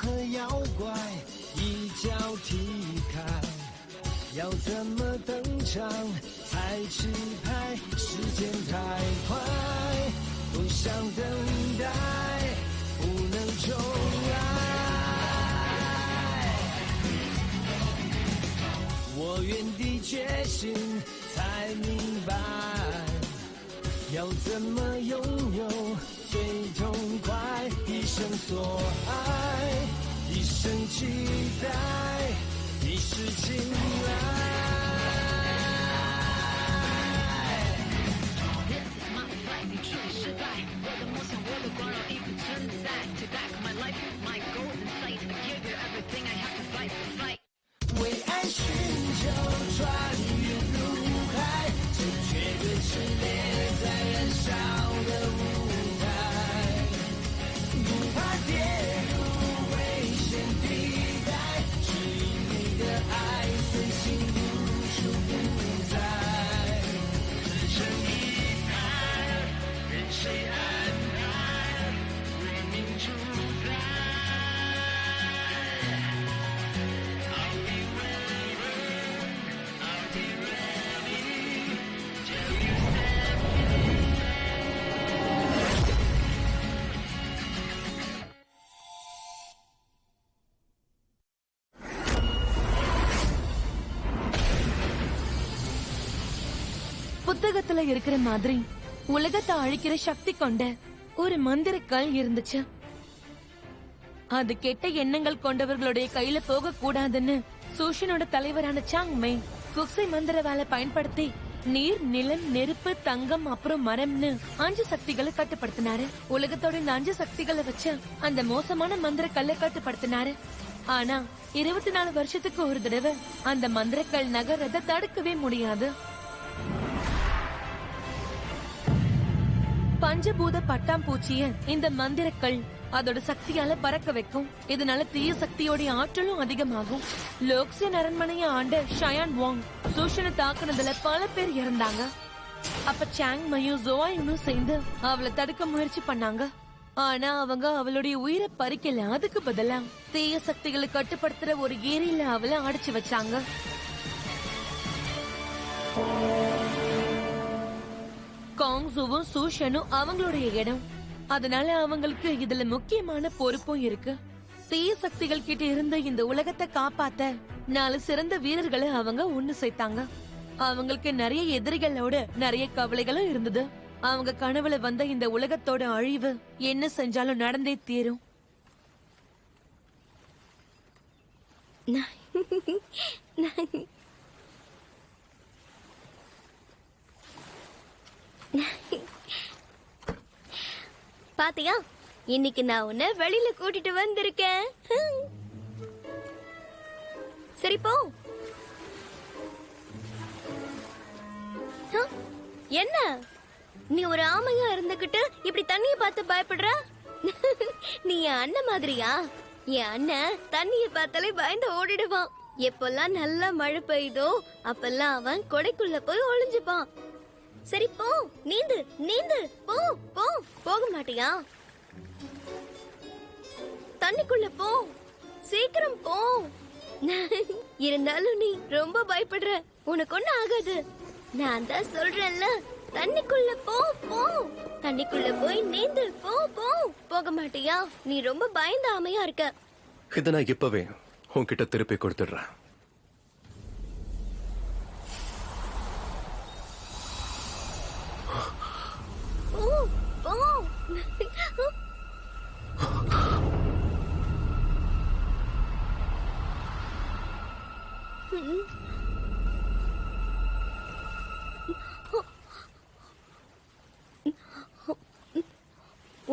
和妖怪一脚踢开，要怎么登场才吃牌？时间太快，不想等待，不能重来。我原地觉醒，才明白要怎么拥有最痛快。一生所爱，一生期待，一世青睐。为爱寻求穿越入海，这绝对是烈在燃烧的舞台，不怕跌入危险地带，指引你的爱随心无处不在。自成一派，任谁安排，为民主宰。புத்தகத்துல இருக்கிற மாதிரி உலகத்தை அழிக்கிற சக்தி கொண்ட ஒரு மந்திர கல் இருந்துச்சு. அது கெட்ட எண்ணங்கள் கொண்டவர்களுடைய கையில போக கூடாதுன்னு சூஷனோட தலைவரான சாங் மெய் குக்ஸை மந்திர வேலை பயன்படுத்தி நீர், நிலம், நெருப்பு, தங்கம் அப்புறம் மரம்னு 5 சக்திகளை கட்டுப்படுத்தினாரு. உலகத்தோட இந்த 5 சக்திகளை வச்சு அந்த மோசமான மந்திர கல்லை கட்டுப்படுத்தினாரு. ஆனா 24 வருஷத்துக்கு ஒரு தடவை அந்த மந்திரக்கல் நகரத்தை தடுக்கவே முடியாது. பஞ்சபூத பட்டாம்பூச்சிய இந்த மந்திரக்கல் அதோட சக்தியால பறக்க வைக்கும். இதனால தீய சக்தியோட ஆற்றலும் அதிகமாகும். லோக்சியன் அரண்மனையை ஆண்ட ஷயான் வாங் சூஷனை தாக்குனதுல பல பேர் இறந்தாங்க. அப்ப சாங் மையும் ஜோவாயும் சேர்ந்து அவளை தடுக்க முயற்சி பண்ணாங்க. ஆனா அவங்க அவளுடைய உயிரை பறிக்கல. அதுக்கு பதிலா தீய சக்திகளை கட்டுப்படுத்துற ஒரு ஏரியில அவளை அடைச்சு வச்சாங்க. காங்ஸுவும் சூஷனும் அவங்களுடைய இடம். அதனால அவங்களுக்கு இதுல முக்கியமான பொறுப்பும் இருக்கு. தீய சக்திகள் கிட்ட இருந்து இந்த உலகத்தை காப்பாத்த 4 சிறந்த வீரர்களை அவங்க ஒண்ணு சேர்த்தாங்க. அவங்களுக்கு நிறைய எதிரிகளோட நிறைய கவலைகளும் இருந்தது. அவங்க கனவுல வந்த இந்த உலகத்தோட அழிவு என்ன செஞ்சாலும் நடந்தே தீரும். பாத்தியா, இன்னைக்கு நான் உன்னை வெளியில கூட்டிட்டு வந்திருக்கேன். சரி போ. என்ன நீ ஒரு ஆமையா இருந்துகிட்டு இப்படி தண்ணிய பார்த்து பயப்படுற? நீ என் அண்ணன் மாதிரியா? என் அண்ணன் தண்ணிய பார்த்தாலே பயந்து ஓடிடுவான். எப்பெல்லாம் நல்லா மழை பெய்யுதோ அப்பெல்லாம் அவன் கொடைக்குள்ள போய் ஒளிஞ்சுப்பான். சரி போ, நீந்து நீந்து போ. போ. போக மாட்டியா? தண்ணிக்குள்ள போ, சீக்கிரம் போ. இருந்தாலும் நீ ரொம்ப பயப்படுற. உனக்கு ஒண்ணு ஆகாது. நான் தான் சொல்றேன்ல, தண்ணிக்குள்ள போ. போ, தண்ணிக்குள்ள போய் நீந்து. போ போ. போக மாட்டியா? நீ ரொம்ப பயந்த ஆமையா இருக்க. இத நான் இப்பவே உன்கிட்ட திருப்பி கொடுத்துடுறேன்.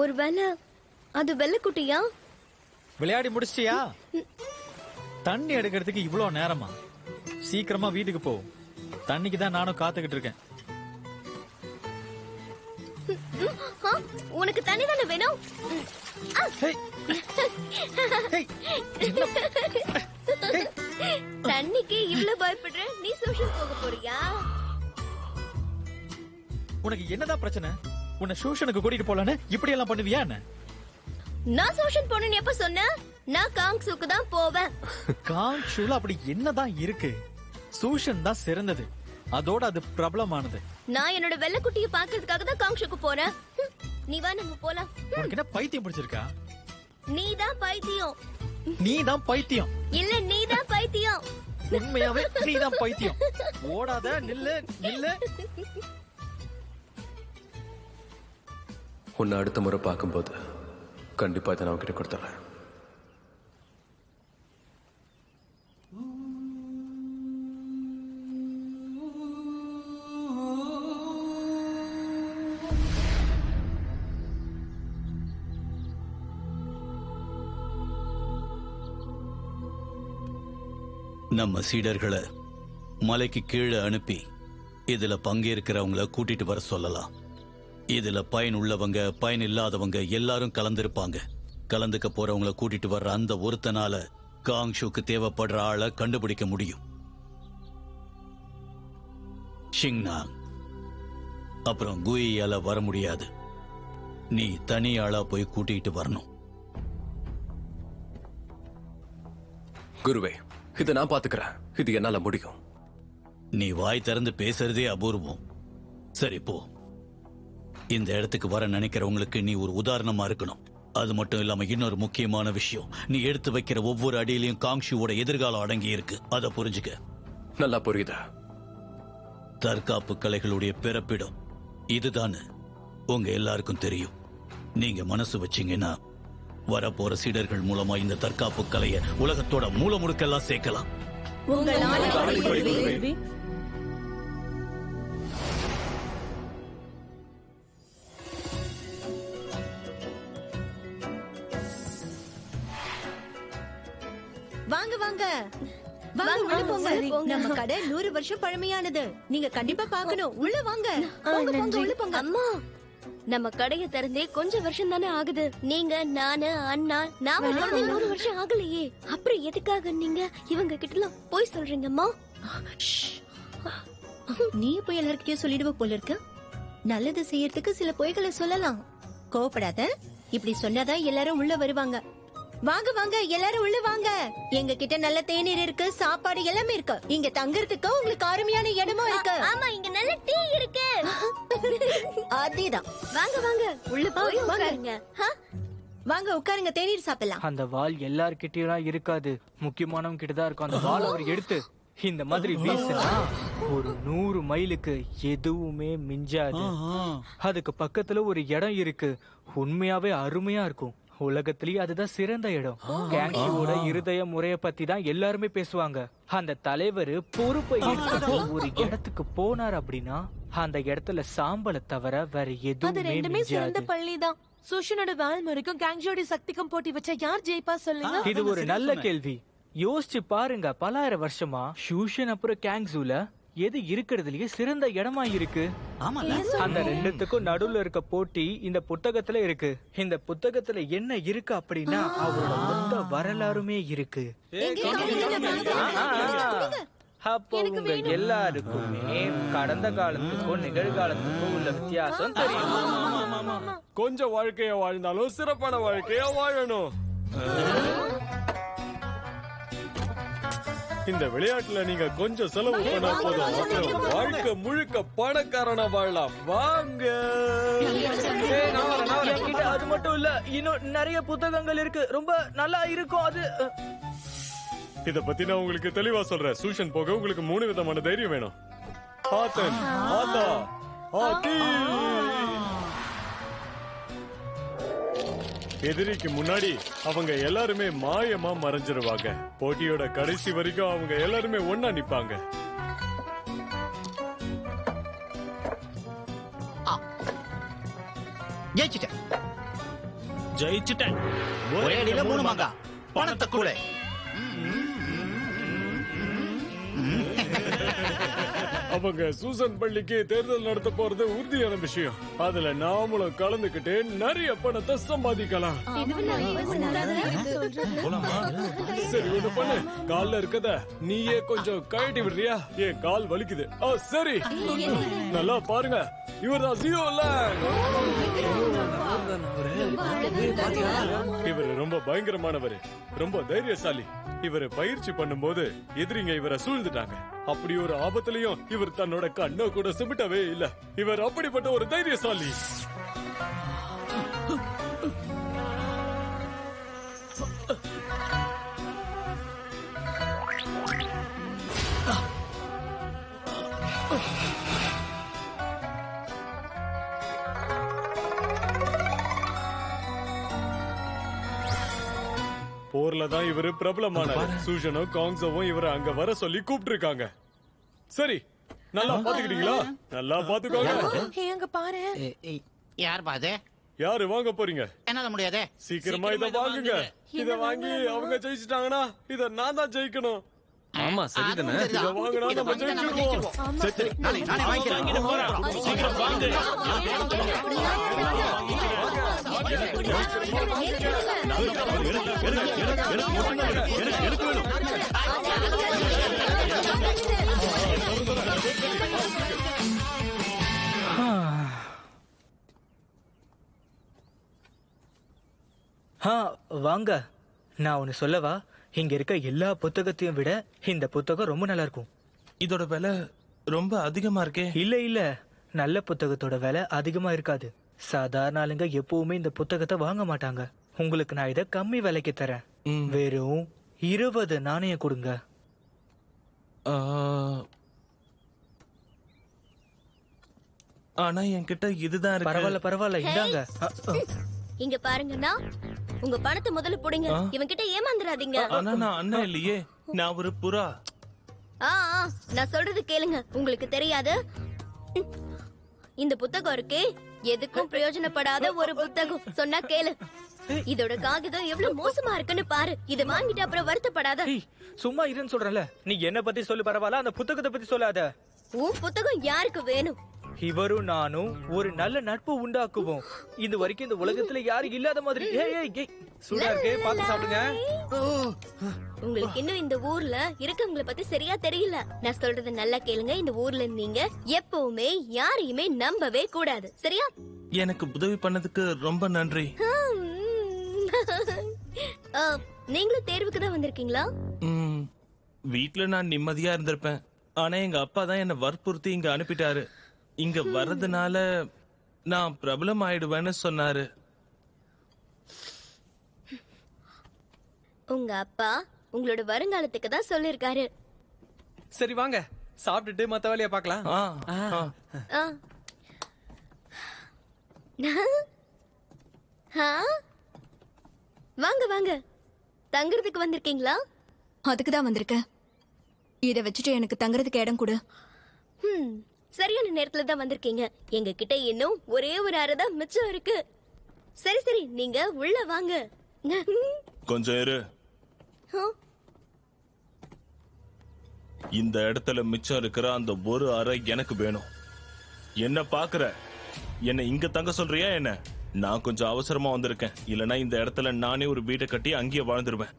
ஒருவேளை அது வெள்ளக்குட்டியா? விளையாடி முடிச்சிட்டியா? தண்ணி எடுக்கிறதுக்கு இவ்வளவு நேரமா? சீக்கிரமா வீட்டுக்கு போ. தண்ணிக்கு தான் நானும் காத்துக்கிட்டு இருக்கேன். உனக்கு தண்ணி தானே வேணும்? தண்ணிக்கு இவ்வளவு பயப்படுற? நீ சோஷன் போக போறியா? உனக்கு என்னதான் பிரச்சனை? உன்னை சோஷனுக்கு கூட்டிட்டு போலான்னு இப்படி எல்லாம் பண்ணுவியா? என்ன நான் சோஷன் போனேன்னு எப்ப சொன்ன? நான் காங்ஸுக்கு தான் போவேன். காங்ஷுல அப்படி என்னதான் இருக்கு? சூஷன் தான் சிறந்தது, அதோட அது பிரபலமானது. நான் என்னோட வெள்ளக்குட்டியை பாக்குறதுக்காக தான் காங்ஸுக்கு போறேன். நீ வா, நம்ம போலாம். உனக்கு என்ன பைத்தியம் பிடிச்சிருக்கா? நீ தான் பைத்தியம். நீ தான் பைத்தியம். இல்ல, நீ தான் பைத்தியம். உண்மையாவே நீ தான் பைத்தியம். ஓடாத, நில்லு நில்லு. உன்னை அடுத்த முறை பார்க்கும்போது கண்டிப்பா இதை நான் உன்கிட்ட கொடுத்துறேன். நம்ம சீடர்களை மலைக்கு கீழே அனுப்பி இதுல பங்கேற்கிறவங்கள கூட்டிட்டு வர சொல்லலாம். இதுல பயன் உள்ளவங்க பயன் இல்லாதவங்க எல்லாரும் கலந்திருப்பாங்க. கலந்துக்க போறவங்கள கூட்டிட்டு வர்ற அந்த ஒருத்தனால காங்ஷுக்கு தேவைப்படுற ஆளை கண்டுபிடிக்க முடியும். ஷிங்னாங் அப்புறம் குயியால வர முடியாது. நீ தனி ஆளா போய் கூட்டிட்டு வரணும். குருவே, இதை நான் பாத்துக்கிறேன். இது என்னால முடியும். நீ வாய் திறந்து பேசுறதே அபூர்வம். சரி போ. இந்த இடத்துக்கு வர நினைக்கிறவங்களுக்கு நீ ஒரு உதாரணமா இருக்கணும். அது மட்டும் இல்லாம இன்னொரு முக்கியமான விஷயம், நீ எடுத்து வைக்கிற ஒவ்வொரு அடியிலையும் காங்ஷுவோட எதிர்காலம் அடங்கி இருக்கு. அதை புரிஞ்சுக்க. நல்லா புரியுதா? தற்காப்பு கலைகளுடைய பிறப்பிடம் இதுதான் உங்க எல்லாருக்கும் தெரியும். நீங்க மனசு வச்சீங்கன்னா வரப்போற சீடர்கள் மூலமா இந்த தற்காப்பு கலைய உலகத்தோட மூல முடுக்கெல்லாம் சேர்க்கலாம். வாங்க வாங்க வாங்க, உள்ள போங்க. நம்ம கடை 100 வருஷம் பழமையானது. நீங்க கண்டிப்பா பார்க்கணும். உள்ள வாங்க. போங்க போங்க, உள்ள போங்க. அம்மா, நம்ம கடையை திறந்தே கொஞ்சம் வருஷம் தானே ஆகுது. நீங்க, நானு, அண்ணா, நாம திறந்தே 100 வருஷம் ஆகலையே. அப்புறம் எதுக்காக நீங்க இவங்க கிட்ட போய் சொல்றீங்கம்மா? நீ போய் எல்லார்கிட்டயும் சொல்லிடுவ போல இருக்கு. நல்லது செய்யறதுக்கு சில பொய்களை சொல்லலாம். கோவப்படாத. இப்படி சொன்னாதான் எல்லாரும் உள்ள வருவாங்க. வாங்க வாங்க, எல்லாரும் உள்ள வாங்க. எங்க கிட்ட நல்ல தேநீர் இருக்கு, சாப்பாடு எல்லாமே இருக்கு. இங்க தங்கறதுக்கு உங்களுக்கு அருமையான இடமும் இருக்கு. ஆமா, இங்க நல்ல டீ இருக்கு. அதேதான். வாங்க வாங்க, உள்ள போய் உட்காருங்க. வாங்க உட்காருங்க, தேநீர் சாப்பிடலாம். அந்த வால் எல்லார்கிட்டயும் இருக்காது, முக்கியமானவங்க கிட்டதான் இருக்கும். அந்த வால் அவர் எடுத்து இந்த மாதிரி வீசினா ஒரு 100 மைலுக்கு எதுவுமே மிஞ்சாது. அதுக்கு பக்கத்துல ஒரு இடம் இருக்கு, உண்மையாவே அருமையா இருக்கும். உலகத்திலேயே அதுதான் சிறந்த இடம். கேங்ஷுவோட இருதய முறைய பத்தி தான் எல்லாருமே பேசுவாங்க. அந்த தலைவர் பொறுப்பை எடுத்து ஒரு இடத்துக்கு போனார் அப்படின்னா அந்த இடத்துல சாம்பலை தவிர வேற அது எதுவுமே ரெண்டுமே சிறந்த மிஞ்சாது. பள்ளிதான். சூஷனோட வாழ்முறைக்கும் கேங்ஷோட சக்திக்கும் போட்டி வச்சா யார் ஜெயிப்பா சொல்லுங்க? இது ஒரு நல்ல கேள்வி. யோசிச்சு பாருங்க, பல ஆயிரம் வருஷமா ஷூஷன் அப்புறம் கேங்ஸூல எது இருக்கிறதுலயே சிறந்த இடமா இருக்கு? அந்த ரெண்டுத்துக்கும் நடுவுல இருக்க போட்டி இந்த புத்தகத்துல இருக்கு. இந்த புத்தகத்துல என்ன இருக்கு அப்படின்னா அவரோட மொத்த வரலாறுமே இருக்கு. அப்போ உங்க எல்லாருக்குமே கடந்த காலத்துக்கும் நிகழ்காலத்துக்கும் உள்ள வித்தியாசம் தெரியும். கொஞ்சம் வாழ்க்கைய வாழ்ந்தாலும் சிறப்பான வாழ்க்கைய வாழணும். இந்த விளையாட்டுல நீங்க கொஞ்சம் செலவு பண்ணா போதும், அப்புறம் வாழ்க்கை முழுக்க பணக்காரனா வாழலாம். வாங்க. என்கிட்ட அது மட்டும் இல்ல, இன்னும் நிறைய புத்தகங்கள் இருக்கு, ரொம்ப நல்லா இருக்கும். அது இத பத்தி நான் உங்களுக்கு தெளிவா சொல்றேன். சூஷன் போக உங்களுக்கு 3 விதமான தைரியம் வேணும். ஆத்தன், ஆத்தா, ஆத்தி. எதிரிக்கு முன்னாடி அவங்க எல்லாருமே மாயமா மறைஞ்சிருவாங்க. போட்டியோட கடைசி வரைக்கும் அவங்க எல்லாருமே ஒன்னா நிப்பாங்க. ஜெயிச்சுட்டேன். ஒரே அடியில 3 மாங்கா. பணத்தை கூட. அவங்க சூசன் பள்ளிக்கு தேர்தல் நடத்த போறது உறுதியான விஷயம். அதுல நாமளும் கலந்துகிட்டு நிறைய பணத்தை சம்பாதிக்கலாம். சரி, ஒண்ணு பண்ணு. கால்ல இருக்கத நீயே கொஞ்சம் கழட்டி விடுறியா? என் கால் வலிக்குது. சரி, நல்லா பாருங்க. இவர்தான் ஜியோலேண்ட். இவர் ரொம்ப பயங்கரமானவர், ரொம்ப தைரியசாலி. இவரை பயிற்சி பண்ணும்போது எதிரிங்க இவரை சூழ்ந்துட்டாங்க. அப்படி ஒரு ஆபத்திலையும் இவர் தன்னோட கண்ணை கூட சிமிட்டவே இல்ல. இவர் அப்படிப்பட்ட ஒரு தைரியசாலி. போர்ல தான் இவரு பிரபலமானார். சூஷனும் காங்ஸோவும் இவரை அங்க வர சொல்லி கூப்பிட்டு இருக்காங்க. சரி, நல்லா பாத்துக்கிட்டீங்களா? நல்லா பாத்துக்கோங்க. அங்க பாரு. யார் பாது? யாரு வாங்க போறீங்க? என்னால முடியாதே. சீக்கிரமா இத வாங்குங்க. இத வாங்கி அவங்க ஜெயிச்சிட்டாங்கன்னா இத நான் தான் ஜெயிக்கணும். ஆமா சரிதானே. இத வாங்கினா நம்ம ஜெயிச்சிருவோம். சரி, நானே வாங்கிட்டு போறேன். சீக்கிரம் வாங்க. வாங்க, நான் ஒன்னு சொல்லவா? இங்க இருக்க எல்லா புத்தகத்தையும் விட இந்த புத்தகம் ரொம்ப நல்லா இருக்கும். இதோட விலை ரொம்ப அதிகமா இருக்கே. இல்ல இல்ல, நல்ல புத்தகத்தோட விலை அதிகமா இருக்காது. சாதாரண ஆளுங்க எப்பவுமே இந்த புத்தகத்தை வாங்க மாட்டாங்க. உங்களுக்கு நான் இதை கம்மி விலைக்கு தரேன். வெறும் 20 நாணயம் கொடுங்க. ஆனா என்கிட்ட இதுதான் இருக்கு. பரவாயில்ல பரவாயில்ல, இந்தாங்க. இங்க பாருங்கண்ணா, உங்க பணத்தை முதல்ல போடுங்க. இவன் கிட்ட ஏமாந்துடாதீங்க. ஆனா நான் அண்ணன் இல்லையே, நான் ஒரு புறா. நான் சொல்றது கேளுங்க. உங்களுக்கு தெரியாது, இந்த புத்தகம் இருக்கே எதுக்கும் பிரயோஜனப்படாத ஒரு புத்தகம். சொன்னா கேளு. இதோட காகிதம் எவ்வளவு மோசமா இருக்குன்னு பாரு. இத வாங்கிட்டு அப்புறம் வருத்தப்படாத. சும்மா இருன்னு சொல்றல. நீ என்ன பத்தி சொல்லு பரவாயில்ல, அந்த புத்தகத்தை பத்தி சொல்லாத. உன் புத்தகம் யாருக்கு வேணும்? இவரும் நானும் ஒரு நல்ல நட்பு உண்டாக்குவோம். இது வரைக்கும் இந்த உலகத்துல யாரும் இல்லாத மாதிரி. சூடா இருக்கே, பாத்து சாப்பிடுங்க. உங்களுக்கு இன்னும் இந்த ஊர்ல இருக்கவங்கள பத்தி சரியா தெரியல. நான் சொல்றது நல்லா கேளுங்க. இந்த ஊர்ல நீங்க எப்பவுமே யாரையுமே நம்பவே கூடாது, சரியா? எனக்கு உதவி பண்ணதுக்கு ரொம்ப நன்றி. நீங்களும் தேர்வுக்கு தான் வந்திருக்கீங்களா? வீட்டுல நான் நிம்மதியா இருந்திருப்பேன். ஆனா எங்க அப்பா தான் என்ன வற்புறுத்தி இங்க அனுப்பிட்டாரு. இங்க வர்றதுனால நான் பிரபலம் ஆயிடுவேன்னு சொன்னாரு. உங்க அப்பா உங்களோட வருங்காலத்துக்கு தான் சொல்லிருக்காரு. சரி வாங்க, சாப்பிட்டுட்டு மத்த வேலைய பார்க்கலாம். வாங்க வாங்க. தங்குறதுக்கு வந்திருக்கீங்களா? அதுக்கு தான் வந்திருக்கேன். இத வச்சுட்டு எனக்கு தங்குறதுக்கு இடம் கொடு. சரியான நேரத்துல தான் வந்திருக்கீங்க. எங்க கிட்ட இன்னும் ஒரே ஒரு அறை தான் மிச்சம் இருக்கு. சரி சரி, நீங்க உள்ள வாங்க. கொஞ்சம் இரு. இந்த இடத்துல மிச்சம் இருக்கிற அந்த ஒரு அறை எனக்கு வேணும். என்ன பாக்குற? என்ன இங்க தங்க சொல்றியா என்ன? நான் கொஞ்சம் அவசரமா வந்திருக்கேன். இல்லனா இந்த இடத்துல நானே ஒரு வீட்டை கட்டி அங்கேயே வாழ்ந்துருவேன்.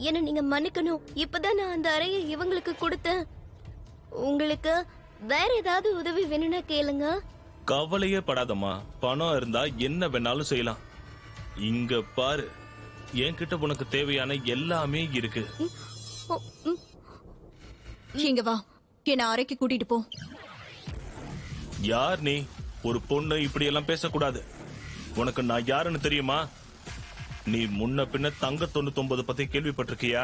என்ன நீங்க மன்னிக்கணும். இப்பதான் நான் அந்த அறையை இவங்களுக்கு கொடுத்தேன். உங்களுக்கு வேற ஏதாவது உதவி வேணும்னா கேளுங்க. கவலையே படாதம்மா, பணம் இருந்தா என்ன வேணாலும் செய்யலாம். இங்க பாரு, என்கிட்ட உனக்கு தேவையான எல்லாமே இருக்கு. இங்க வா, என்ன அறைக்கு கூட்டிட்டு போ. யார் நீ? ஒரு பொண்ணு இப்படி எல்லாம் பேசக்கூடாது. உனக்கு நான் யாருன்னு தெரியுமா? நீ முன்ன பின்ன தங்க 99 பத்தி கேள்விப்பட்டிருக்கியா?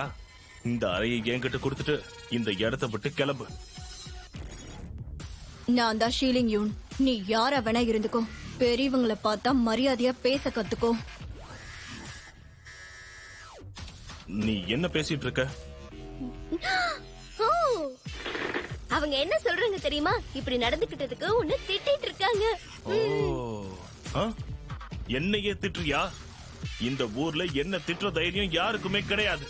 இந்த அறையை என்கிட்ட கொடுத்துட்டு இந்த இடத்தை விட்டு கிளம்பு. நான் தான் ஷீலிங் யூன். நீ யார வேணா இருந்துக்கோ. பெரியவங்களை பார்த்தா மரியாதையா பேச கத்துக்கோ. நீ என்ன பேசிட்டு இருக்க? அவங்க என்ன சொல்றாங்க தெரியுமா? இப்படி நடந்துகிட்டதுக்கு உன்னை திட்டிட்டு இருக்காங்க. என்னையே திட்டுறியா? இந்த ஊர்ல என்ன திட்டுற தைரியம் யாருக்குமே கிடையாது.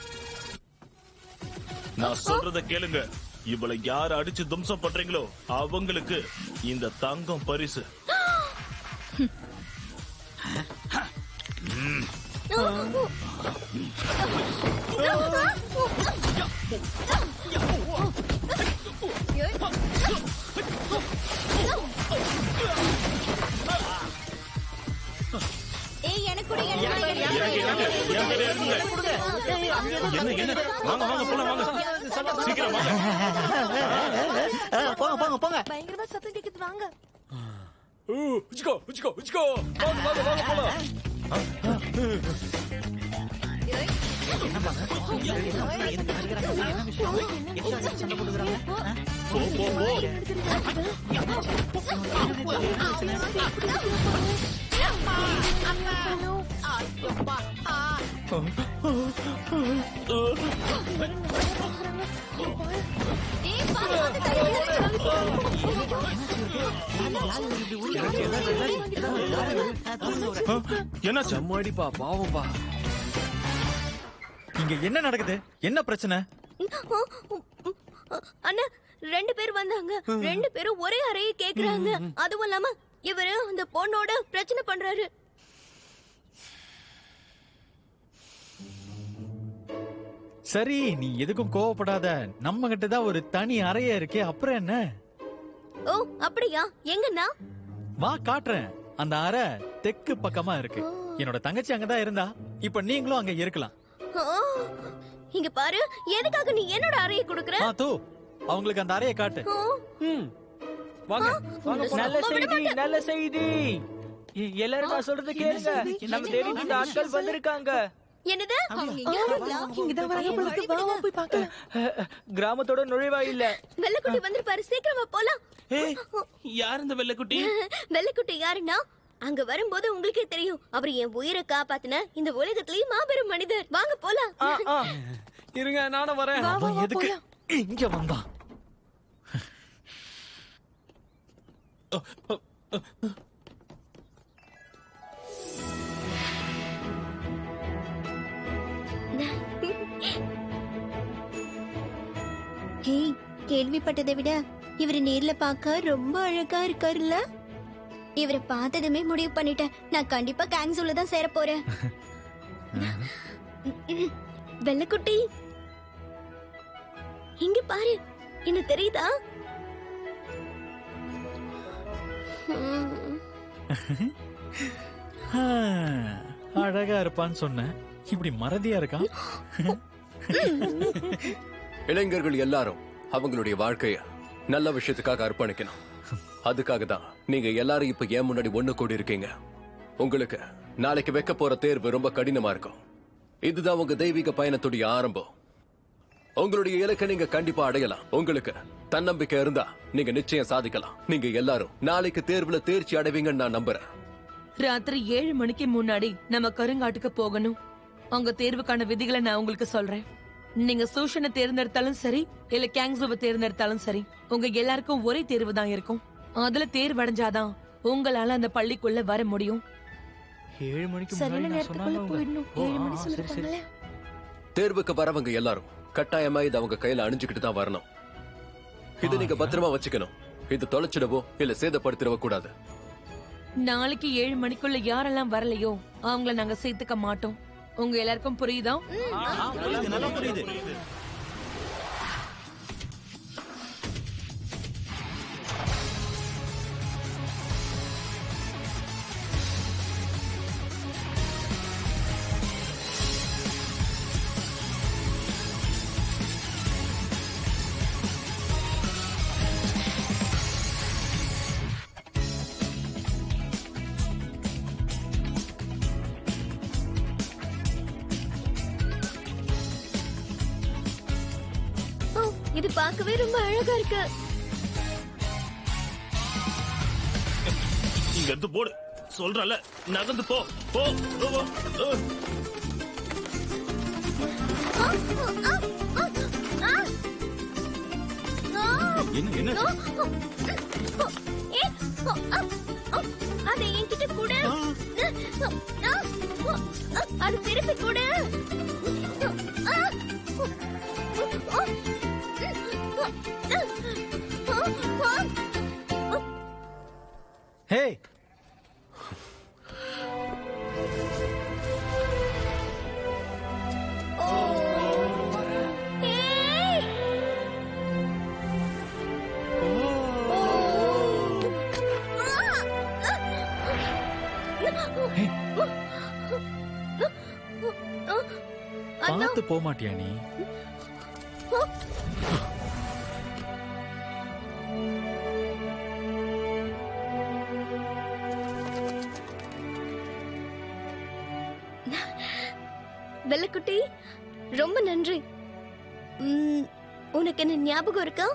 நான் சொல்றத கேளுங்க. இவளை யார் அடிச்சு தும்சம் பண்றீங்களோ அவங்களுக்கு இந்த தங்கம் பரிசு. ஏய் எனக்கு கூட என்ன வாங்க வாங்க போலாம் வாங்க சீக்கிரம் வாங்க போங்க போங்க போங்க பயங்கரமா சத்தம் கேக்குது வாங்க உச்சிக்கோ உச்சிக்கோ உச்சிக்கோ வாங்க வாங்க வாங்க போலாம் போ போ போ என்ன செம்மாடிப்பா பாவம்பா இங்க என்ன நடக்குது? என்ன பிரச்சனை? அண்ணா 2 பேர் வந்தாங்க 2 பேரும் ஒரே அறையை கேக்குறாங்க. அதுவும் இல்லாம இவரு அந்த பொண்ணோட பிரச்சனை பண்றாரு. சரி நீ எதுக்கும் கோவப்படாத. நம்ம கிட்ட தான் ஒரு தனி அறையே இருக்கே, அப்புறம் என்ன? ஓ அப்படியா? எங்கண்ணா? வா காட்டுறேன். அந்த அறை தெற்கு பக்கமா இருக்கு. என்னோட தங்கச்சி அங்கதான் இருந்தா. இப்ப நீங்களும் அங்க இருக்கலாம். இங்க பாரு, எதுக்காக நீ என்னோட அறையை கொடுக்கற? தோ அவங்களுக்கு அந்த அறையை காட்டு. வாங்க நல்ல செய்தி, நல்ல செய்தி. எல்லாரும் நான் சொல்றது கேளுங்க. நம்ம தேடி இந்த ஆட்கள் வந்திருக்காங்க. என்னது? இங்கதான் வராங்க போல இருக்கு. வா போய் பார்க்கலாம். கிராமத்தோட நுழைவாயில்ல. வெள்ளக்குட்டி வந்திருப்பாரு, சீக்கிரமா போலாம். யார் இந்த வெள்ளக்குட்டி? வெள்ளக்குட்டி யாருன்னா, அங்க வரும்போது உங்களுக்கே தெரியும், அவர் என் உயிரை காப்பாத்தின இந்த உலகத்திலேயே மாபெரும் மனிதர். வாங்க போலாம். இருங்க நானும் வரேன். அவன் எதுக்கு இங்க வந்தான்? ஹேய், கேள்விப்பட்டதை விட இவரு நேர்ல பார்க்க ரொம்ப அழகா இருக்காருல்ல? இவரை பார்த்ததுமே முடிவு பண்ணிட்டேன். நான் கண்டிப்பா கேங்ஸுல தான் சேர போறேன். வெள்ளக்குட்டி இங்க பாரு, என்ன தெரியுதா? அழகா இருப்பான்னு சொன்னேன், இப்படி மறதியா இருக்கா? இளைஞர்கள் எல்லாரும் அவங்களுடைய வாழ்க்கைய நல்ல விஷயத்துக்காக அர்ப்பணிக்கணும். அதுக்காக தான் நீங்க எல்லாரும் இப்ப ஏன் முன்னாடி ஒண்ணு கூடி இருக்கீங்க. உங்களுக்கு நாளைக்கு வைக்க போற தேர்வு ரொம்ப கடினமா இருக்கும். இதுதான் உங்க தெய்வீக பயணத்துடைய ஆரம்பம். உங்களுடைய இலக்கை நீங்க கண்டிப்பா அடையலாம். உங்களுக்கு தன்னம்பிக்கை இருந்தா நீங்க நிச்சயம் சாதிக்கலாம். நீங்க எல்லாரும் நாளைக்கு தேர்வுல தேர்ச்சி அடைவீங்கன்னு நான் நம்புறேன். ராத்திரி 7 மணிக்கு முன்னாடி நம்ம கருங்காட்டுக்கு போகணும். அங்க தேர்வுக்கான விதிகளை நான் உங்களுக்கு சொல்றேன். நீங்க சூஷனை தேர்ந்தெடுத்தாலும் சரி, இல்ல கேங்ஸுவை தேர்ந்தெடுத்தாலும் சரி, உங்க எல்லாருக்கும் ஒரே தேர்வு தான் இருக்கும். அதுல தேர்வடைஞ்சாதான் உங்களால அந்த பள்ளிக்குள்ள வர முடியும். 7 மணிக்கு சரியான முன்னாடி நான் நேரத்துக்குள்ள சொன்னாங்க. போயிடணும். 7 மணி சொல்லிருக்காங்களே. தேர்வுக்கு வரவங்க எல்லாரும் கட்டாயமா இதை அவங்க கையில அணிஞ்சுக்கிட்டு தான் வரணும். இது நீங்க பத்திரமா வச்சுக்கணும். இது தொலைச்சிடவோ இல்ல சேதப்படுத்திடவோ கூடாது. நாளைக்கு 7 மணிக்குள்ள யாரெல்லாம் வரலையோ அவங்கள நாங்க சேர்த்துக்க மாட்டோம். உங்க எல்லாருக்கும் புரியுதா? நல்லா புரியுது. இது பார்க்கவே ரொம்ப அழகா இருக்கு. இங்க இருந்து போடு சொல்றல, நகர்ந்து போ போ. என்ன அதை என்கிட்ட கூட, அது திருப்பி கூட. ஹே, பார்த்து போக மாட்டியா நீ? வெள்ளக்குட்டி ரொம்ப நன்றி. உனக்கு என்ன ஞாபகம் இருக்கா?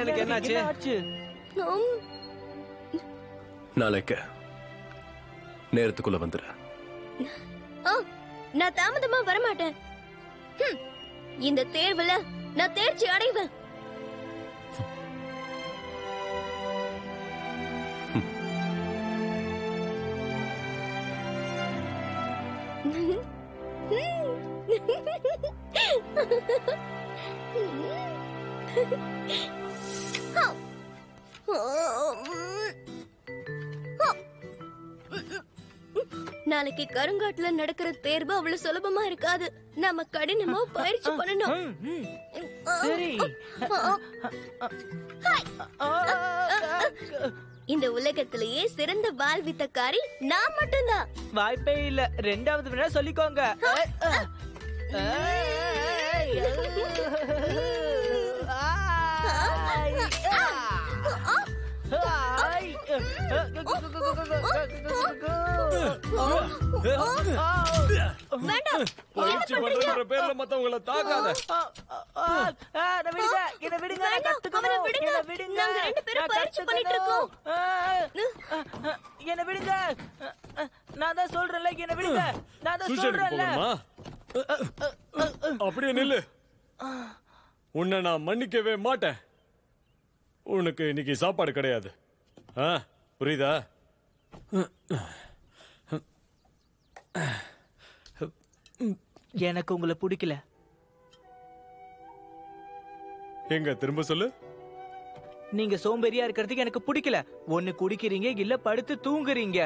எனக்கு என்னாச்சு? நாளைக்கு நேரத்துக்குள்ள வந்துரு. நான் தாமதமா வரமாட்டேன். இந்த தேர்வுல நான் தேர்ச்சி அடைவேன். நாளைக்கு கருங்காட்டுல நடக்கிற தேர்வு அவ்வளவு சுலபமா இருக்காது. நாம கடினமா பயிற்சி பண்ணணும். இந்த உலகத்திலேயே சிறந்த வாள் வித்தக்காரி நான் மட்டும்தான். வாய்ப்பே இல்ல. ரெண்டாவது வேணா சொல்லிக்கோங்க. பேர்ல மத்தவங்கள தாக்காத. என்ன விடுங்க. நான் தான் சொல்றேன்ல, என்ன விடுங்க. நான் தான் சொல்றேன்ல. அப்படியே நில்லு. உன்னை நான் மன்னிக்கவே மாட்டேன். உனக்கு இன்னைக்கு சாப்பாடு கிடையாது. புரியுதா? எனக்கு உங்களை பிடிக்கல. எங்க திரும்ப சொல்லு. நீங்க சோம்பேறியா இருக்கிறதுக்கு எனக்கு பிடிக்கல. ஒண்ணு குடிக்கிறீங்க, இல்ல படுத்து தூங்குறீங்க.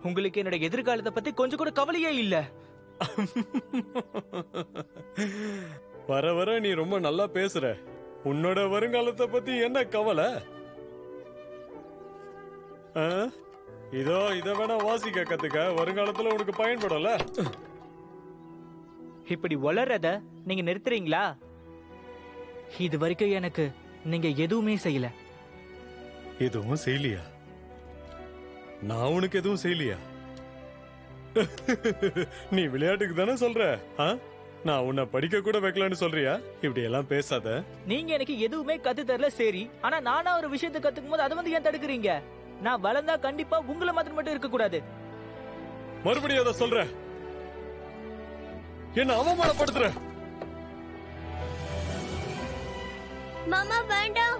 உங்களுக்கு என்னோட எதிர்காலத்தை பத்தி கொஞ்சம் கூட கவலையே இல்ல. வர வர நீ ரொம்ப நல்லா பேசுற. உன்னோட வருங்காலத்தை பத்தி என்ன கவலை? இதோ இத வேணா வாசிக்க கத்துக்க. வருங்காலத்துல உனக்கு பயன்படல. இப்படி வளர்றத நீங்க நிறுத்துறீங்களா? இது வரைக்கும் எனக்கு நீங்க எதுவுமே செய்யல. எதுவும் செய்யலையா? நான் உனக்கு எதுவும் செய்யலையா? நீ விளையாட்டுக்கு தானே சொல்ற? நான் உன்னை படிக்க கூட வைக்கலன்னு சொல்றியா? இப்படி எல்லாம் பேசாத. நீங்க எனக்கு எதுவுமே கத்து தரல, சரி. ஆனா நானா ஒரு விஷயத்தை கத்துக்கும் போது அதை வந்து ஏன் தடுக்கிறீங்க? நான் வளர்ந்தா கண்டிப்பா உங்களை மாதிரி மட்டும் இருக்க கூடாது. மறுபடியும் அதை சொல்ற. என்ன அவமானப்படுத்துற? மாமா வேண்டாம்.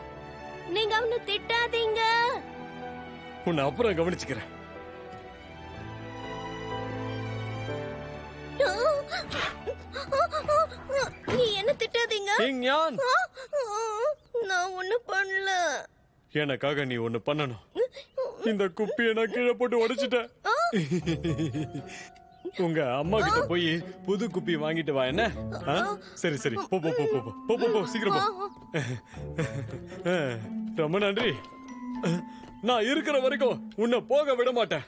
நீங்க அவனை திட்டாதீங்க. உன்னை அப்புறம் கவனிச்சுக்கிறேன். நீ என்ன திட்டாதீங்க. நான் ஒண்ணு பண்ணல. எனக்காக நீ ஒண்ணு பண்ணணும். இந்த குப்பியை நான் கீழே போட்டு உடைச்சிட்டேன். உங்க அம்மா கிட்ட போய் புது குப்பி வாங்கிட்டு வா. என்ன? சரி சரி, போ போ போ போ போ போ போ, சீக்கிரம் போ. ரொம்ப நன்றி. நான் இருக்கிற வரைக்கும் உன்னை போக விட மாட்டேன்.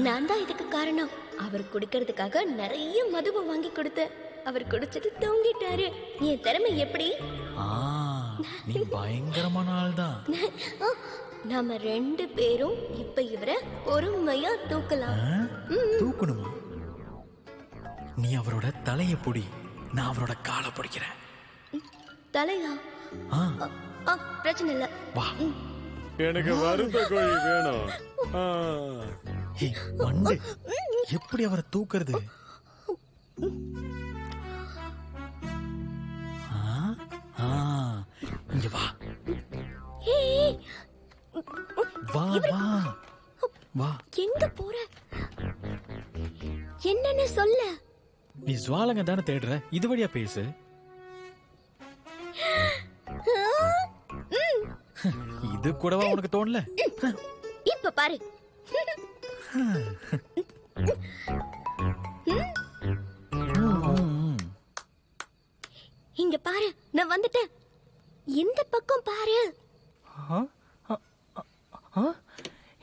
நான் தான் இதுக்கு காரணம். அவர் குடிக்கிறதுக்காக நிறைய மதுவை வாங்கி கொடுத்தேன். அவர் குடிச்சிட்டு தூங்கிட்டாரு. என் திறமை எப்படி? நீ பயங்கரமான ஆள் தான். நாம ரெண்டு பேரும் இப்ப இவரை பொறுமையா தூக்கலாம். தூக்கணுமா? நீ அவரோட தலைய பொடி, நான் அவரோட காலை பிடிக்கிறேன். தலையா? பிரச்சனை இல்ல. வா. எனக்கு வறுத்த கோழி வேணும். மண்டு, எப்படி அவரை தூக்குறது? இங்க வா. வா வா. வா. எங்க போற? என்னன்னு சொல்ல. நீ ஜுவாலங்க தானே தேடுற, இது வழியா பேசு. இது கூடவா உனக்கு தோணல? இப்ப பாரு. இங்க பாரு, நான் வந்துட்டேன். இந்த பக்கம் பாரு.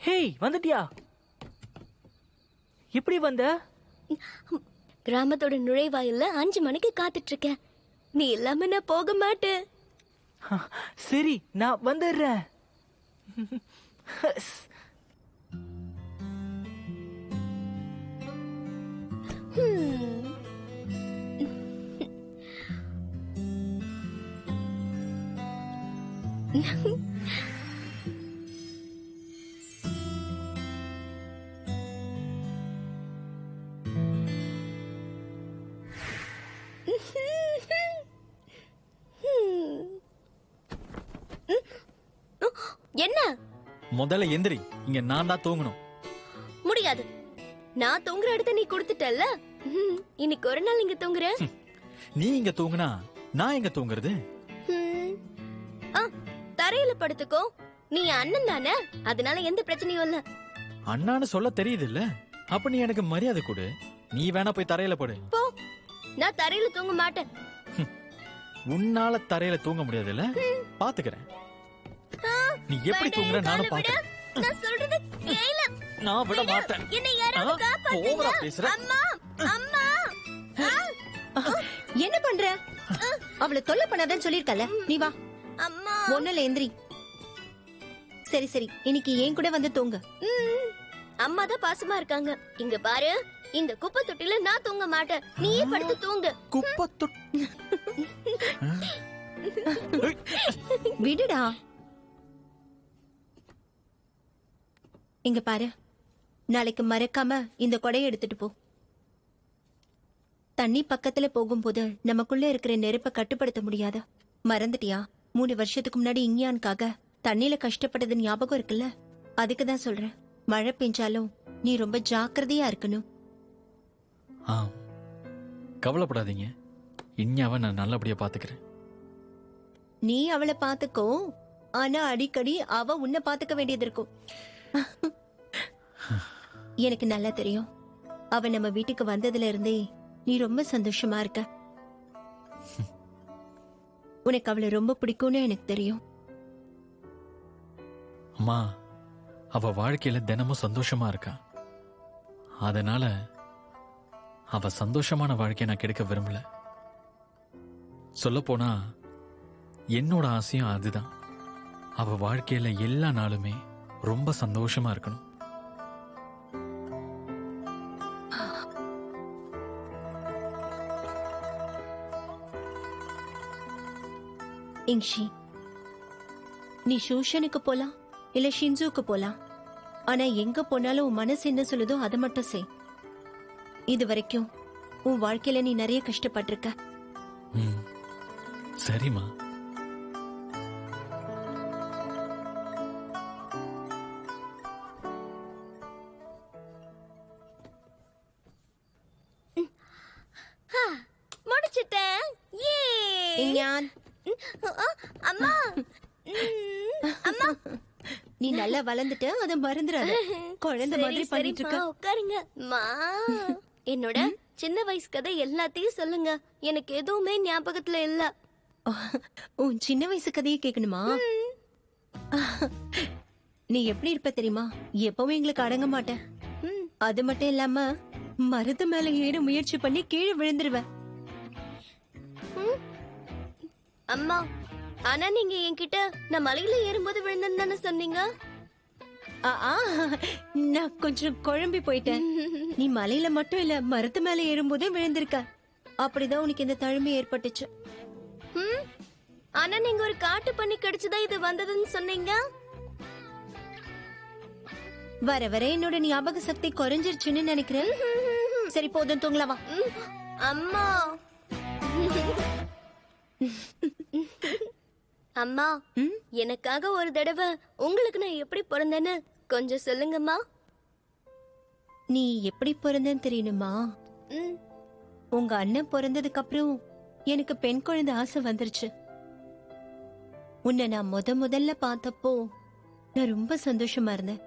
ஹேய், வந்துட்டியா? எப்படி வந்த? கிராமத்தோட நுழைவாயில்ல 5 மணிக்கு காத்துட்டு இருக்கேன். நீ இல்லாம நான் போக மாட்டேன். சரி, நான் வந்துடுறேன். என்ன? முதல்ல எந்திரி, இங்க நான் தான் தூங்கணும். முடியாது. நான் தூங்குற இடத்த நீ கொடுத்துட்டல்ல. இன்னைக்கு ஒரு நாள் இங்க தூங்குற. நீ இங்க தூங்குனா நான் எங்க தூங்குறது? தரையில படுத்துக்கோ. நீ அண்ணன் தானே, அதனால எந்த பிரச்சனையும் இல்ல. அண்ணான்னு சொல்ல தெரியுது இல்ல, அப்ப நீ எனக்கு மரியாதை கொடு. நீ வேணா போய் தரையில படு. போ. நான் தரையில தூங்க மாட்டேன். உன்னால தரையில தூங்க முடியாது இல்ல, பாத்துக்கிறேன். நீ எப்படி தூங்குற நானும் பாக்குறேன். நான் சொல்றது கேளு. நான் விட மாட்டேன். என்னை யாராவது காப்பாத்துங்க. ஓவரா பேசுற. அம்மா, அம்மா. என்ன பண்ற? அவளை தொல்லை பண்ணாதன்னு சொல்லிருக்கல. நீ வா. அம்மா. ஒண்ணுல எந்திரி. சரி சரி, இன்னைக்கு ஏன் கூட வந்து தூங்க. அம்மா தான் பாசமா இருக்காங்க. இங்க பாரு, இந்த குப்பை தொட்டில நான் தூங்க மாட்டேன். நீயே படுத்து தூங்கு. குப்பை தொட்டி? விடுடா. இங்க பாரு, நாளைக்கு மறக்காம இந்த கொடையை எடுத்துட்டு போ. தண்ணி பக்கத்துல போகும்போது நமக்குள்ள இருக்கிற நெருப்பை கட்டுப்படுத்த முடியாத. மறந்துட்டியா? 3 வருஷத்துக்கு முன்னாடி இங்கயானுக்காக தண்ணியில கஷ்டப்பட்டது ஞாபகம் இருக்குல்ல? அதுக்குதான் சொல்றேன், மழை பெஞ்சாலும் நீ ரொம்ப ஜாக்கிரதையா இருக்கணும். கவலைப்படாதீங்க, இன்யாவை நான் நல்லபடியா பாத்துக்கிறேன். நீ அவளை பாத்துக்கோ, ஆனா அடிக்கடி அவ உன்னை பாத்துக்க வேண்டியது இருக்கும். எனக்கு நல்லா தெரியும், அவ நம்ம வீட்டுக்கு வந்ததுல இருந்தே நீ ரொம்ப சந்தோஷமா இருக்க. உனக்கு அவளை ரொம்ப பிடிக்கும்னு எனக்கு தெரியும். அம்மா, அவ வாழ்க்கையில தினமும் சந்தோஷமா இருக்கா. அதனால அவ சந்தோஷமான வாழ்க்கையை நான் கெடுக்க விரும்பல. சொல்ல போனா என்னோட ஆசையும் அதுதான். அவ வாழ்க்கையில எல்லா நாளுமே ரொம்ப சந்தோஷமா இருக்கணும். இங்ஷி, நீ ஷூஷனுக்கு போலாம் இல்ல ஷின்சுக்கு போலாம். ஆனா எங்க போனாலும் உன் மனசு என்ன சொல்லுதோ அதை மட்டும் செய். இது வரைக்கும் உன் வாழ்க்கையில நீ நிறைய கஷ்டப்பட்டிருக்க. சரிம்மா. முடிச்சிட்டேன். அம்மா, அம்மா. நீ நல்லா வளர்ந்துட்ட, அதை மறந்துடாத. குழந்தை மாதிரி பண்ணிட்டு இருக்க. உட்காருங்க. என்னோட சின்ன வயசு கதை எல்லாத்தையும் சொல்லுங்க. எனக்கு எதுவுமே ஞாபகத்துல இல்ல. உன் சின்ன வயசு கதையை கேட்கணுமா? நீ எப்படி இருப்ப தெரியுமா? எப்பவும் எங்களுக்கு அடங்க மாட்டேன். அது மட்டும் இல்லாம மரத்து மேல ஏற முயற்சி பண்ணி கீழே விழுந்துருவ. அம்மா, ஆனா நீங்க என்கிட்ட நான் மலையில ஏறும்போது விழுந்தேன்னு தானே சொன்னீங்க. நான் கொஞ்சம் குழம்பி போயிட்டேன். நீ மலையில மட்டும் இல்ல, மரத்து மேல ஏறும்போதே விழுந்திருக்க. அப்படிதான் உனக்கு இந்த தழுமை ஏற்பட்டுச்சு. ஆனா நீங்க ஒரு காட்டு பண்ணி கடிச்சுதான் இது வந்ததுன்னு சொன்னீங்க. வர வர என்னோட ஞாபக சக்தி குறைஞ்சிருச்சுன்னு நினைக்கிறேன். சரி, போதும், தூங்கலாம் வா. அம்மா, அம்மா, எனக்காக ஒரு தடவை உங்களுக்கு நான் எப்படி பிறந்தேன்னு கொஞ்சம் சொல்லுங்கம்மா. நீ எப்படி பிறந்தன்னு தெரியணுமா? ம், உங்க அண்ணன் பிறந்ததுக்கு அப்புறம் எனக்கு பெண் குழந்தை ஆசை வந்துருச்சு. உன்னை நான் முதல்ல பார்த்தப்போ நான் ரொம்ப சந்தோஷமா இருந்தேன்.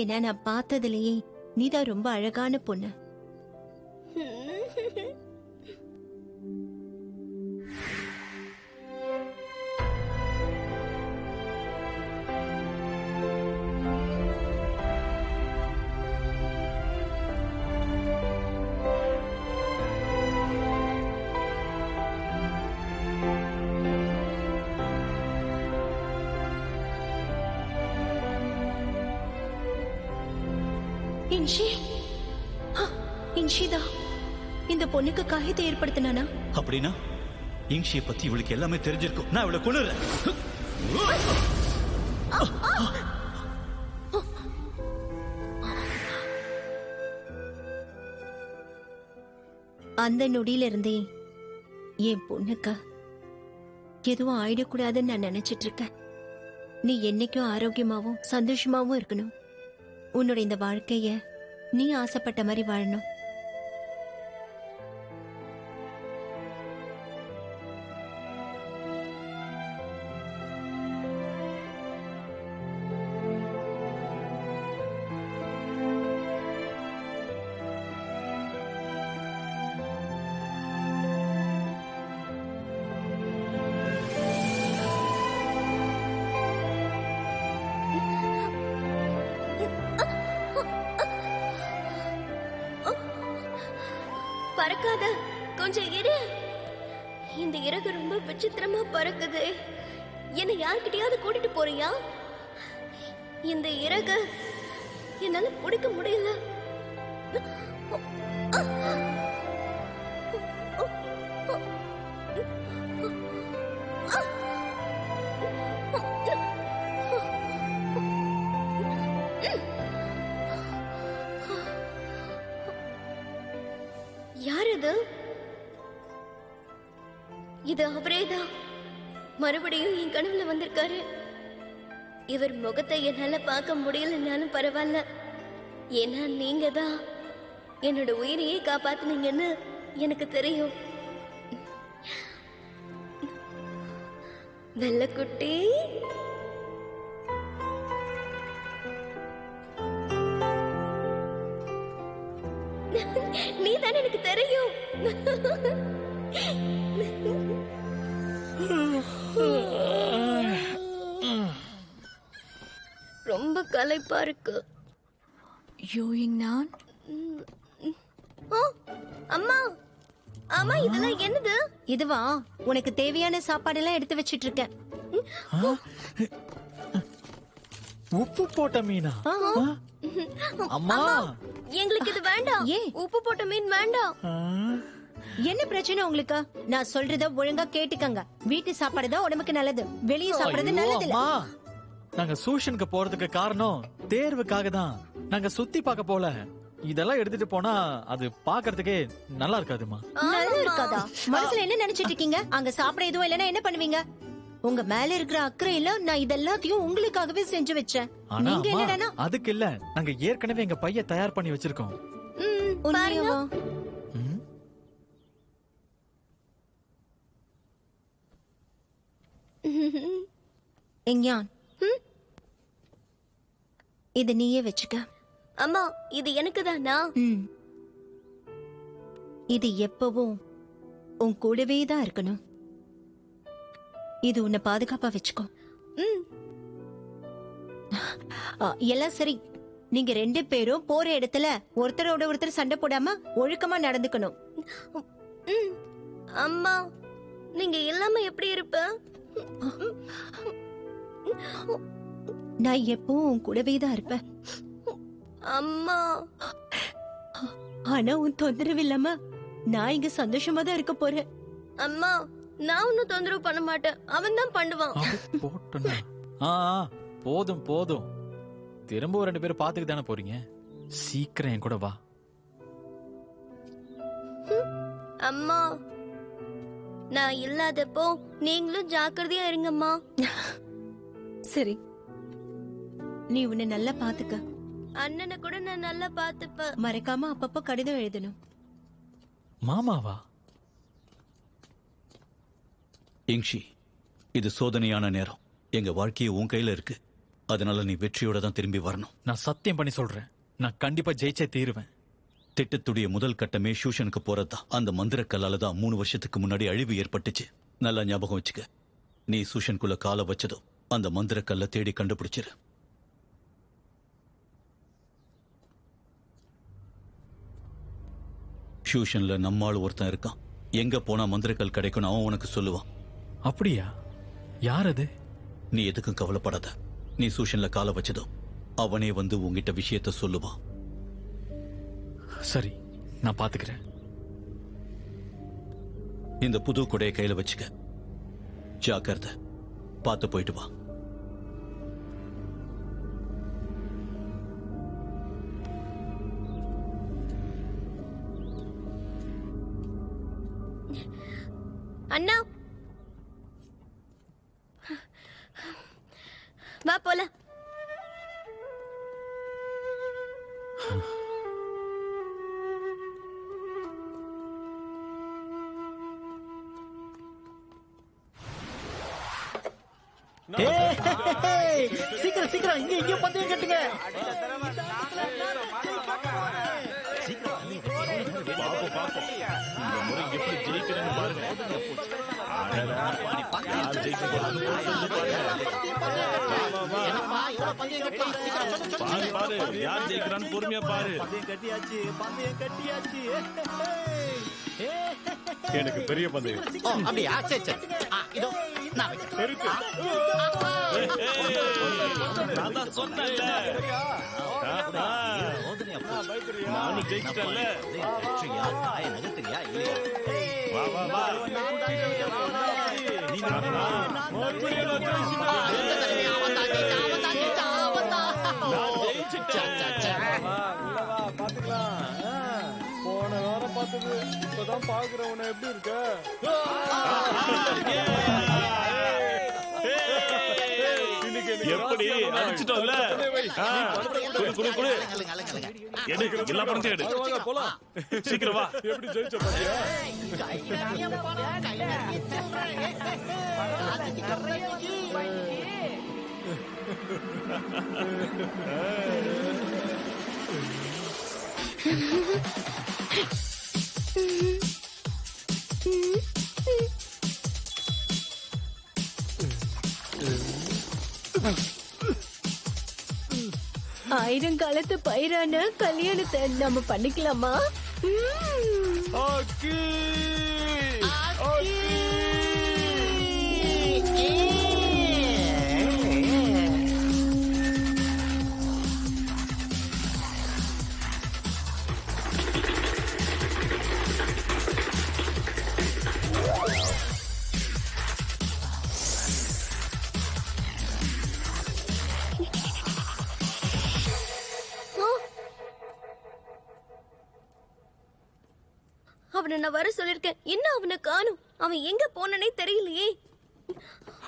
ஏன்னா நான் பார்த்ததுலயே நீதான் ரொம்ப அழகான பொண்ணு. இன்ஷி, இன்ஷிதா இந்த பொண்ணுக்கு காயத்தை ஏற்படுத்தினானா? அப்படின்னா இங்ஷியை பத்தி இவளுக்கு எல்லாமே தெரிஞ்சிருக்கும். நான் இவளை கொல்லுறேன். அந்த நொடியில இருந்தே என் பொண்ணுக்கு எதுவும் ஆயிடக்கூடாதுன்னு நான் நினைச்சிட்டு இருக்கேன். நீ என்னைக்கும் ஆரோக்கியமாவும் சந்தோஷமாவும் இருக்கணும். உன்னோட இந்த வாழ்க்கைய நீ ஆசைப்பட்ட மாதிரி வாழணும். பறக்காத, கொஞ்சம் இரு. இந்த இறகு ரொம்ப விசித்திரமா பறக்குது. என்னை யார்கிட்டயாவது கூட்டிட்டு போறியா? இந்த இறகு என்னால பிடிக்க முடியல. யார் இது? இது அவரேதான். மறுபடியும் என் கனவுல வந்திருக்காரு. இவர் முகத்தை என்னால பார்க்க முடியலன்னாலும் பரவாயில்ல. ஏன்னா நீங்க தான் என்னோட உயிரையே காப்பாத்துனீங்கன்னு எனக்கு தெரியும். வெள்ளக்குட்டி, நீ தானே எனக்கு தெரியும். ரொம்ப களைப்பா இருக்கு. நான் அம்மா, அம்மா இதெல்லாம் என்னது? இதுவா, உனக்கு தேவையான சாப்பாடு எல்லாம் எடுத்து வச்சிட்டு இருக்கேன். உப்பு போட்ட மீனா? அம்மா, எங்களுக்கு இது வேண்டாம். ஏன்? உப்பு போட்ட மீன் வேண்டாம். என்ன பிரச்சனை உங்களுக்கு? நான் சொல்றத ஒழுங்கா கேட்டுக்கங்க. வீட்டு சாப்பாடு தான் உடம்புக்கு நல்லது, வெளியே சாப்பிடுறது ஐயோ, நல்லது இல்ல. அம்மா, நாங்க சூஷனுக்கு போறதுக்கு காரணம் தேர்வுக்காக தான். நாங்க சுத்தி பார்க்க போல. இதெல்லாம் எடுத்துட்டு போனா அது பாக்குறதுக்கே நல்லா இருக்காதுமா. நல்லா இருக்காதா? மனசுல என்ன நினைச்சிட்டு இருக்கீங்க? அங்க சாப்பிட எதுவும் இல்லைன்னா என்ன பண்ணுவீங்க? உங்க மேல இருக்கிற அக்கறையில நான் இதெல்லாத்தையும் உங்களுக்காகவே செஞ்சு வச்சேன். ஆனா நீங்க அம்மா, என்னடா? அதுக்கு இல்ல, நாங்க ஏற்கனவே எங்க பைய தயார் பண்ணி வச்சிருக்கோம். உண்மையாவா? ம்? எங்யான், இது நீயே வச்சுக்க. அம்மா, இது எனக்கு தானா? இது எப்பவும் உன் கூடவே தான் இருக்கணும். இது உன்னை பாதுகாப்பா வச்சுக்கோ. எல்லாம் சரி. நீங்க 2 பேரும் போற இடத்துல ஒருத்தரோட ஒருத்தர் சண்டை போடாம ஒழுக்கமா நடந்துக்கணும். அம்மா, நீங்க இல்லாம எப்படி இருப்ப? நான் எப்பவும் உன் கூடவே தான் இருப்பேன். அம்மா, ஆனா உன் தொந்தரவு இல்லாம நான் இங்க சந்தோஷமா தான் இருக்க போறேன். அம்மா, நான் ஒன்னும் தொந்தரவு பண்ண மாட்டேன். அவன் தான் பண்ணுவான். போட்டேனா? போதும் போதும். திரும்ப 2 பேரும் பாத்துக்கு தானே போறீங்க. சீக்கிரம் என் கூட வா. அம்மா, நான் இல்லாதப்போ நீங்களும் ஜாக்கிரதையா இருங்கம்மா. சரி, நீ உன்னை நல்லா பாத்துக்க. அண்ணனை கூட நான் நல்லா பாத்துப்பேன். மறக்காம அப்பப்போ கடிதம் எழுதணும். மாமாவா? இங்ஷி, இது சோதனையான நேரம். எங்க வாழ்க்கையை உன் கையில இருக்கு. அதனால நீ வெற்றியோட தான் திரும்பி வரணும். நான் சத்தியம் பண்ணி சொல்றேன், நான் கண்டிப்பா ஜெயிச்சே தீருவேன். திட்டத்துடைய முதல் கட்டமே ஷூஷனுக்கு போறதுதான். அந்த மந்திர கல்லால தான் 3 வருஷத்துக்கு முன்னாடி அழிவு ஏற்பட்டுச்சு. நல்லா ஞாபகம் வச்சுக்க. நீ சூஷனுக்குள்ள காலை வச்சதும் அந்த மந்திர கல்லை தேடி கண்டுபிடிச்சிரு. ஷூஷன்ல நம்மாள் ஒருத்தன் இருக்கான். எங்க போனா மந்திரக்கல் கிடைக்கும் அவன் உனக்கு சொல்லுவான். அப்படியா? யார் அது? நீ எதுக்கும் கவலைப்படாத. நீ சூஷன்ல காலை வச்சதும் அவனே வந்து உங்ககிட்ட விஷயத்த சொல்லுவான். சரி, நான் பாத்துக்கிறேன். இந்த புது கொடையை கையில வச்சுக்க. ஜாக்கிரதை, பார்த்து போயிட்டு வா. அண்ணா வா போலாம். சீக்கிரம் சீக்கிரம், இங்க பந்தயம் கட்டுங்க. யார் ஜெயிக்கிறான்னு பொறுமையா பாரு. எனக்கு பெரிய பந்தயம். அப்படியா? சரி சரி. இதோ நான் வைக்கிறேன். நான் தான் சொன்னேன்ல, நானும் ஜெயிச்சிட்டேன்ல. வா வா வா. போன வாரம் பார்த்தது இப்பதான் பாக்குறவன எப்படி இருக்க? எப்படி அடிச்சிட்டோம்ல? குடு குடு குடு. எடு, எல்லா பணத்தையும் எடு. போலாம். சீக்கிரம் வா. எப்படி ஜெயிச்ச பாத்தியா? ஆயிரங்காலத்து பயிரான கல்யாணத்தை நம்ம பண்ணிக்கலாமா? அவனை நான் வர சொல்லிருக்கேன். என்ன அவனை காணும்? அவன் எங்க போனனே தெரியலையே.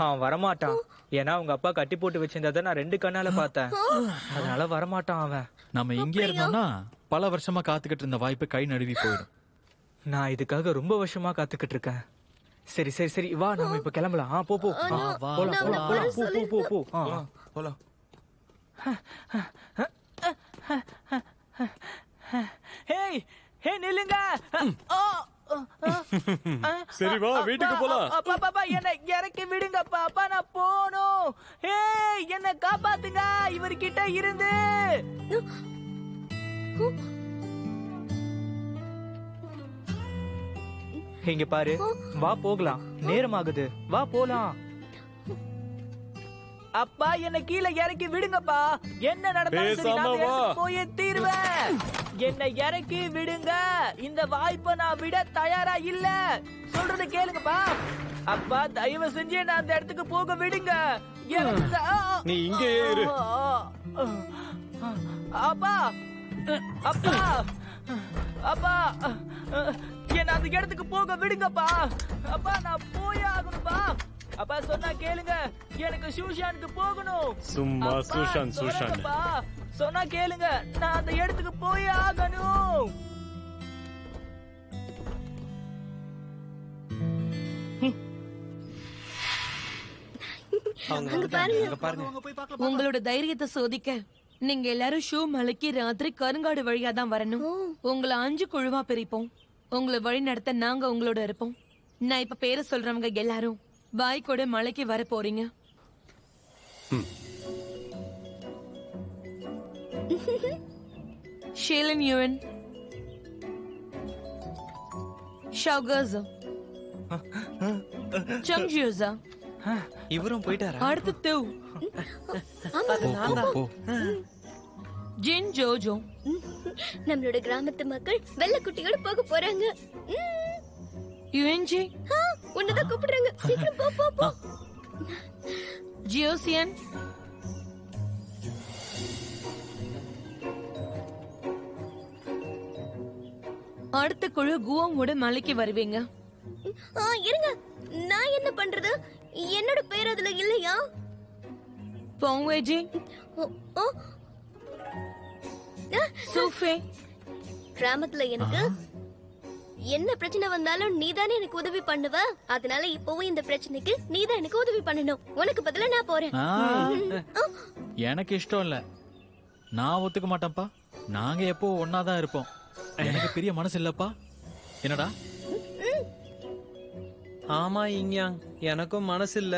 அவன் வரமாட்டான். ஏன்னா உங்க அப்பா கட்டி போட்டு வச்சிருந்ததை நான் 2 கண்ணால பார்த்தேன். அதனால வரமாட்டான் அவன். நம்ம இங்கே இருந்தோம்னா பல வருஷமா காத்துக்கிட்டு இருந்த வாய்ப்பு கை நழுவி போயிடும். நான் இதுக்காக ரொம்ப வருஷமா காத்துக்கிட்டு இருக்கேன். சரி சரி சரி, வா நம்ம இப்ப கிளம்பலாம். போ போ போலாம் போலாம் போலாம். போ போ போ போலாம். ஹேய் ஹே நில்லுங்க. சரி வா, வீட்டுக்கு போலாம். அப்பா என்ன இறக்கி விடுங்க அப்பா, நான் போணும். ஏய் என்ன காப்பாத்துங்க இவர்கிட்ட இருந்து. இங்க பாரு, வா போகலாம். நேரமாகுது, வா போலாம். அப்பா என்ன கீழே இறக்கி விடுங்கப்பா. என்ன நடந்தாலும் போய் தீர்வேன். என்ன இறக்கி விடுங்க. இந்த வாய்ப்பை நான் விட தயாரா இல்ல. சொல்றத கேளுங்கப்பா. அப்பா தயவு செஞ்சு நான் அந்த இடத்துக்கு போக விடுங்க. நீ இங்கே இரு. அப்பா அப்பா அப்பா என்ன அந்த இடத்துக்கு போக விடுங்கப்பா. அப்பா நான் போய் ஆகணும்பா. அப்பா சொன்னா கேளுங்க, எனக்கு சூஷானுக்கு போகணும். சும்மா அப்பா, சூஷான் சூஷான் சொல்லுங்கப்பா. சொன்னா கேளுங்க, நான் அந்த இடத்துக்கு போய் ஆகணும். அங்க பாருங்க. உங்களோட தைரியத்தை சோதிக்க நீங்க எல்லாரும் ஷூ மலைக்கு ராத்திரி கருங்காடு வழியா தான் வரணும். உங்களை 5 குழுவா பிரிப்போம். உங்களை வழி நடத்த நாங்க உங்களோட இருப்போம். நான் இப்ப பேரை சொல்றவங்க எல்லாரும் பாய்க்கோட மலைக்கு வர போறீங்க. ஷேலன் யுவன், ஷவுகர்ஸா, சங்ஜியூஸா, இவரும் போயிட்டாரா? அடுத்து தூ, ஜின் ஜோஜோ. நம்மளோட கிராமத்து மக்கள் வெள்ளக்குட்டியோட போக போறாங்க. யுஎன்ஜி, உன்னதான் கூப்பிடுறாங்க. சீக்கிரம் போ போ போ. ஜியோசியன், அடுத்த குழு குவாங்கோட மலைக்கு வருவீங்க. இருங்க, நான் என்ன பண்றது? என்னோட பேர் அதுல இல்லையா? பொங்வேஜி, சூஃபே. கிராமத்துல எனக்கு என்ன பிரச்சனை வந்தாலும் நீதானே எனக்கு உதவி பண்ணுவ. அதனால இப்பவும் இந்த பிரச்சனைக்கு நீதான் எனக்கு உதவி பண்ணணும். உனக்கு பதிலா நான் போறேன். எனக்கு இஷ்டம் இல்ல, நான் ஒத்துக்க மாட்டேன்ப்பா. நாங்க எப்போ ஒன்னாதான் இருப்போம். எனக்கு பெரிய மனசு இல்லப்பா. என்னடா? ஆமா இங்யாங், எனக்கும் மனசு இல்ல.